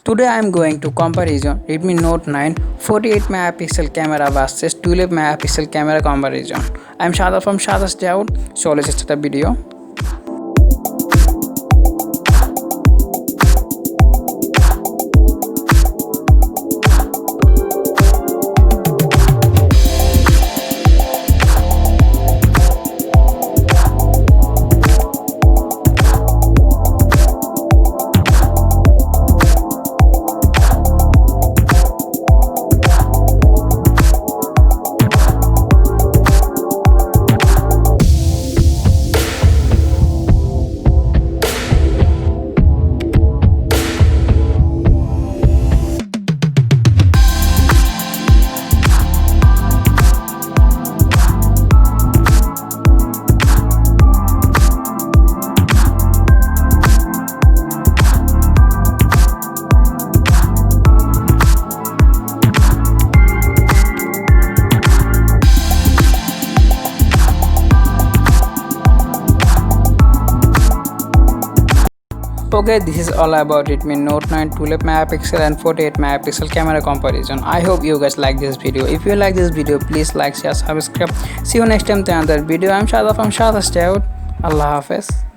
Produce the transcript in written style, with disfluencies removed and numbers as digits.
Today I am going to comparison Redmi Note 9 48 megapixel camera versus 12 megapixel camera comparison. I am Shada from SHADAT'S DAYOUT. So let's start the video. Okay, this is all about Redmi Note 9 12 megapixel and 48 megapixel camera comparison. I hope you guys like this video. If you like this video, please like, share, subscribe. See you next time to another video. I'm Shada from SHADAT'S DAYOUT. Allah Hafiz.